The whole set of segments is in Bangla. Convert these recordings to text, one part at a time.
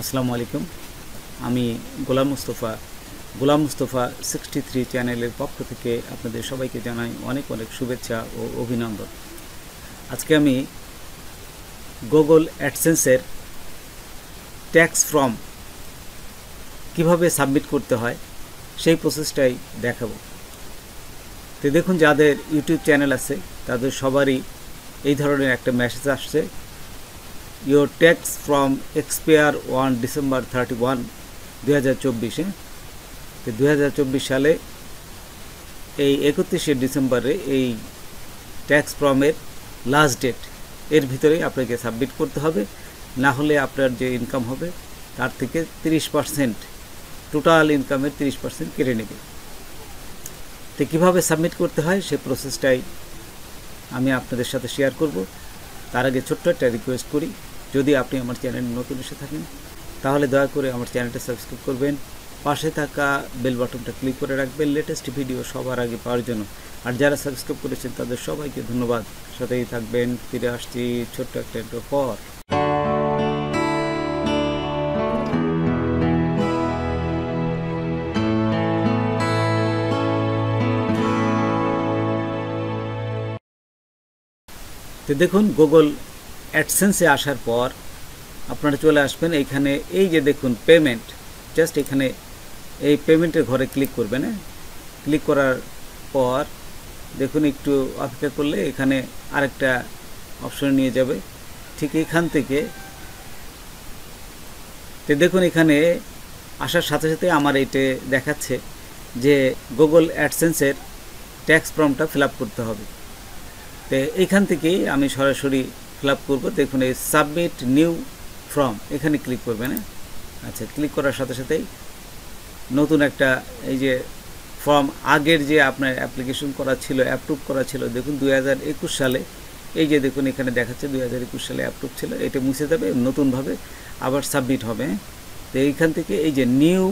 আসসালামু আলাইকুম। আমি গোলাম মুস্তফা 63 চ্যানেলের পক্ষ থেকে আপনাদের সবাইকে জানাই অনেক অনেক শুভেচ্ছা ও অভিনন্দন। আজকে আমি গুগল অ্যাডসেন্সের ট্যাক্স ফর্ম কিভাবে সাবমিট করতে হয় সেই প্রসেসটাই দেখাবো। তো দেখুন, যাদের ইউটিউব চ্যানেল আছে তাদের সবারই এই ধরনের একটা মেসেজ আসছে, Your tax from expire on December 31, 2024। তো 2024 সালে এই 31শে ডিসেম্বরে এই ট্যাক্স ফর্মের লাস্ট ডেট, এর ভিতরেই আপনাকে সাবমিট করতে হবে, না হলে আপনার যে ইনকাম হবে তার থেকে 30%, টোটাল ইনকামের 30% কেটে নেবে। তো কীভাবে সাবমিট করতে হয় সেই প্রসেসটাই আমি আপনাদের সাথে শেয়ার করব। তার আগে ছোট্ট একটা রিকোয়েস্ট করি, যদি আপনি আমার চ্যানেলে নতুন এসে থাকেন তাহলে দয়া করে আমার চ্যানেলটা সাবস্ক্রাইব করবেন, পাশে থাকা বেল বাটনটা ক্লিক করে রাখবেন লেটেস্ট ভিডিও সবার আগে পাওয়ার জন্য। আর যারা সাবস্ক্রাইব করেছেন তাদের সবাইকে ধন্যবাদ। সাথেই থাকবেন। ফিরে আসছি ছোট্ট একটা ইন্ট্রো পর। তো দেখুন, গুগল অ্যাডসেন্সে আসার পর আপনারা চলে আসবেন এইখানে, এই যে দেখুন পেমেন্ট, জাস্ট এখানে এই পেমেন্টের ঘরে ক্লিক করবেন। ক্লিক করার পর দেখুন একটু অপেক্ষা করলে এখানে আরেকটা অপশন নিয়ে যাবে। ঠিক এখান থেকে তো দেখুন, এখানে আসার সাথে সাথে আমার এইটা দেখাচ্ছে যে গুগল অ্যাডসেন্সের ট্যাক্স ফর্মটা ফিল আপ করতে হবে। তো এইখান থেকেই আমি সরাসরি ফিল আপ করবো। দেখুন এই সাবমিট নিউ ফর্ম, এখানে ক্লিক করবেন। আচ্ছা, ক্লিক করার সাথে সাথেই নতুন একটা এই যে ফর্ম, আগের যে আপনার অ্যাপ্লিকেশন করা ছিল, অ্যাপ্রুভ করা ছিল, দেখুন 2021 সালে, এই যে দেখুন এখানে দেখাচ্ছে 2021 সালে অ্যাপ্রুভ ছিল, এটা মুছে যাবে, নতুনভাবে আবার সাবমিট হবে। তো এইখান থেকে এই যে নিউ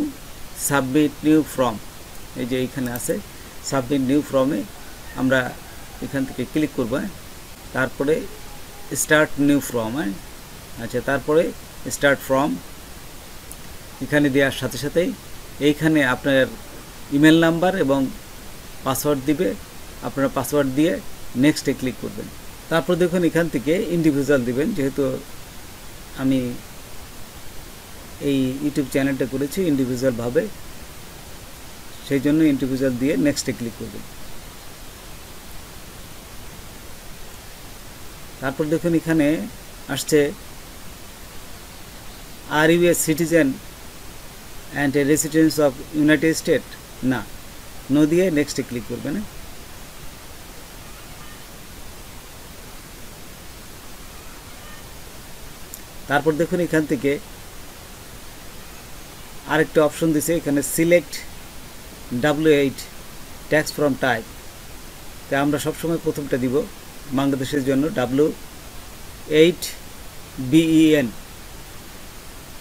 সাবমিট নিউ ফর্ম, এই যে এইখানে আছে সাবমিট নিউ ফর্মে আমরা এখান থেকে ক্লিক করব। তারপরে স্টার্ট নিউ ফর্ম। আচ্ছা, তারপরে স্টার্ট ফর্ম এখানে দেওয়ার সাথে সাথেই এইখানে আপনার ইমেল নাম্বার এবং পাসওয়ার্ড দিবে। আপনারা পাসওয়ার্ড দিয়ে নেক্সটে ক্লিক করবেন। তারপর দেখুন এখান থেকে ইন্ডিভিজুয়াল দিবেন, যেহেতু আমি এই ইউটিউব চ্যানেলটা করেছি ইন্ডিভিজুয়ালভাবে, সেই জন্য ইন্ডিভিজুয়াল দিয়ে নেক্সটে ক্লিক করবেন। তারপর দেখুন এখানে আসছে are you a citizen and a residence of United State, না, নো দিয়ে নেক্সটে ক্লিক করবেন। তারপর দেখুন এখান থেকে আরেকটা অপশন দিছে, এখানে select W8 tax form type. তা আমরা সবসময় প্রথমটা দিব বাংলাদেশের জন্য, W8 BEN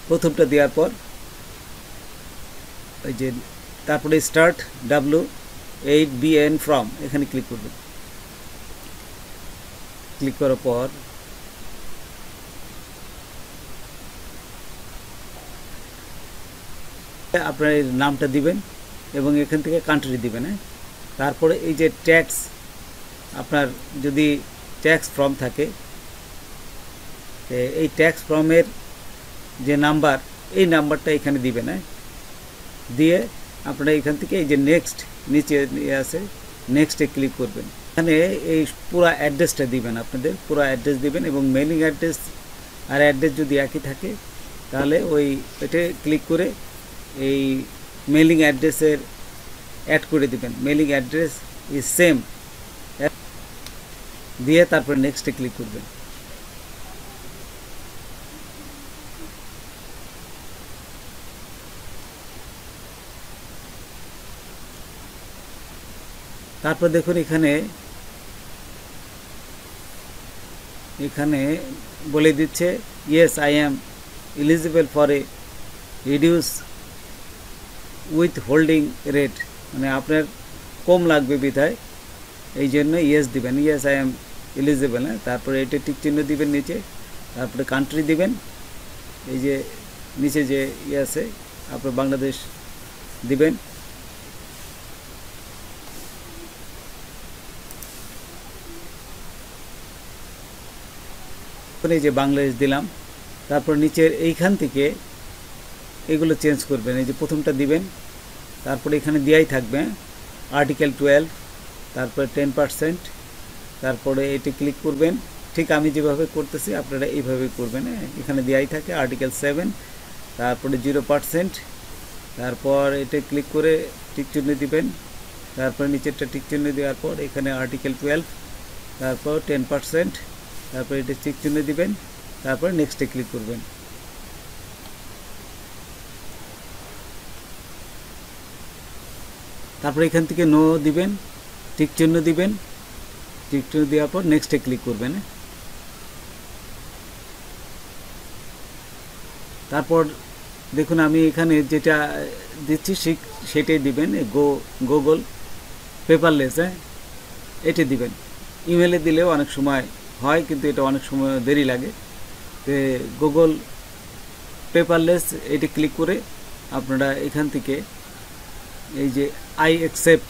প্রথমটা দেওয়ার পর ওই যে তারপরে স্টার্ট W8 BN ফর্ম, এখানে ক্লিক করবেন। ক্লিক করার পর আপনার এই নামটা দিবেন এবং এখান থেকে কান্ট্রি দিবেন। তারপরে এই যে ট্যাক্স, আপনার যদি ট্যাক্স ফর্ম থাকে, এই ট্যাক্স ফর্মের যে নাম্বার, এই নাম্বারটা এখানে দিবেন। দিয়ে আপনারা এখান থেকে এই যে নেক্সট নিচে আছে, নেক্সটে ক্লিক করবেন। এখানে এই পুরো অ্যাড্রেসটা দিবেন, আপনাদের পুরো অ্যাড্রেস দিবেন এবং মেইলিং অ্যাড্রেস আর অ্যাড্রেস যদি একই থাকে তাহলে ওই এটা ক্লিক করে এই মেইলিং অ্যাড্রেসের অ্যাড করে দিবেন। মেইলিং অ্যাড্রেস ইজ সেম দিয়ে তারপর নেক্সটে ক্লিক করবেন। তারপর দেখুন এখানে বলে দিচ্ছে yes I am eligible for a reduce with holding rate, মানে আপনার কম লাগবে বিধায় এই জন্য ইয়েস দিবেন, ইয়েস আই অ্যাম এলিজিবল। তারপরে এটা টিক চিহ্ন দিবেন নিচে, তারপরে কান্ট্রি দিবেন, এই যে নিচে যে ইয়ে আছে আপনার বাংলাদেশ দিবেন। এই যে বাংলাদেশ দিলাম, তারপর নিচের এইখান থেকে এগুলো চেঞ্জ করবেন। এই যে প্রথমটা দিবেন, তারপরে এখানে দেওয়াই থাকবে আর্টিকেল 12, তারপরে 10%, তারপরে এটি ক্লিক করবেন। ঠিক আমি যেভাবে করতেছি আপনারা এইভাবে করবেন। এখানে দেওয়াই থাকে আর্টিকেল 7, তারপরে 0%, তারপর এটা ক্লিক করে টিকচিহ্ন দিবেন, তারপরে নিচেরটা টিকচিহ্ন দেওয়ার পর এখানে আর্টিকেল 12, তারপর 10%, তারপর এটা টিকচিহ্ন দিবেন, তারপর নেক্সটে ক্লিক করবেন। তারপর এখান থেকে নো দিবেন, টিকচিহ্ন দিবেন, টিকচিহ্ন দেওয়ার পর নেক্সটে ক্লিক করবেন। তারপর দেখুন আমি এখানে যেটা দিচ্ছি সেটাই দিবেন, গুগল পেপারলেস, এটি দিবেন। ইমেলে দিলেও অনেক সময় হয়, কিন্তু এটা অনেক সময় দেরি লাগে। তো গুগল পেপারলেস এটি ক্লিক করে আপনারা এখান থেকে এই যে আই অ্যাকসেপ্ট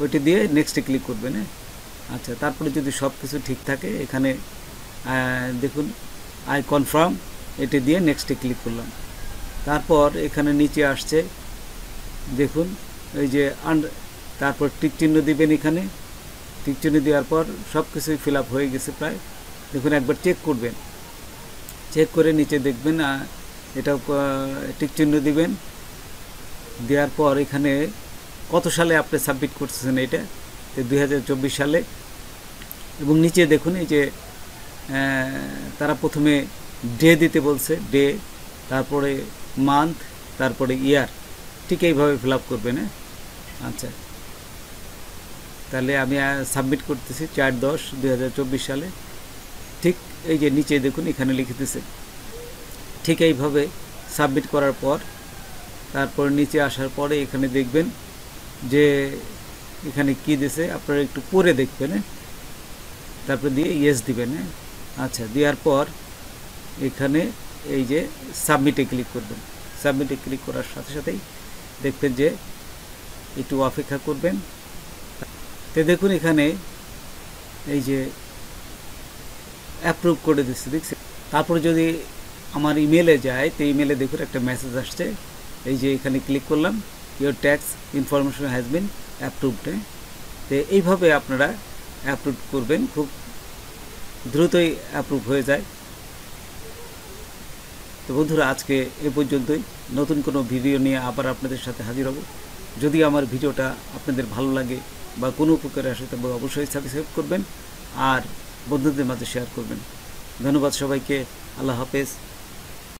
ওইটি দিয়ে নেক্সটে ক্লিক করবেন। আচ্ছা, তারপরে যদি সব কিছু ঠিক থাকে এখানে দেখুন আই কনফার্ম, এটি দিয়ে নেক্সটে ক্লিক করলাম। তারপর এখানে নিচে আসছে দেখুন এই যে তারপর টিক চিহ্ন দিবেন। এখানে টিক চিহ্ন দেওয়ার পর সব কিছুই ফিল আপ হয়ে গেছে প্রায়। দেখুন একবার চেক করবেন, চেক করে নিচে দেখবেন এটাও টিক চিহ্ন দিবেন। দেওয়ার পর এখানে কত সালে আপনি সাবমিট করতেছেন, এটা 2024 সালে। এবং নিচে দেখুন এই যে তারা প্রথমে ডে দিতে বলছে, ডে, তারপরে মান্থ, তারপরে ইয়ার। ঠিক এইভাবে ফিল আপ করবেন। আচ্ছা, তাহলে আমি সাবমিট করতেছি 4/10/2024 সালে। ঠিক এই যে নিচে দেখুন এখানে লিখে দিয়েছে। ঠিক এইভাবে সাবমিট করার পর তারপর নিচে আসার পরে এখানে দেখবেন যে এখানে কি দিয়েছে, আপনারা একটু পরে দেখবেন। তারপরে দিয়ে ইয়েস দিবেন। আচ্ছা, দেওয়ার পর এখানে এই যে সাবমিটে ক্লিক করবেন। সাবমিটে ক্লিক করার সাথে সাথেই দেখবেন যে একটু অপেক্ষা করবেন। তো দেখুন এখানে এই যে অ্যাপ্রুভ করে দিচ্ছে, দেখছেন। তারপর যদি আমার ইমেলে যায়, তো ইমেলে দেখুন একটা মেসেজ আসছে। এই যে এখানে ক্লিক করলাম, your tax information has been approved. তো এইভাবে আপনারা অ্যাপ্রুভ করবেন, খুব দ্রুতই অ্যাপ্রুভ হয়ে যায়। তো বন্ধুরা, আজকে এ পর্যন্তই। নতুন কোনো ভিডিও নিয়ে আবার আপনাদের সাথে হাজির হব। যদি আমার ভিডিওটা আপনাদের ভালো লাগে বা কোনো উপকারে আসে তবে অবশ্যই সাবস্ক্রাইব করবেন আর বন্ধুদের মাঝে শেয়ার করবেন। ধন্যবাদ সবাইকে। আল্লাহ হাফেজ।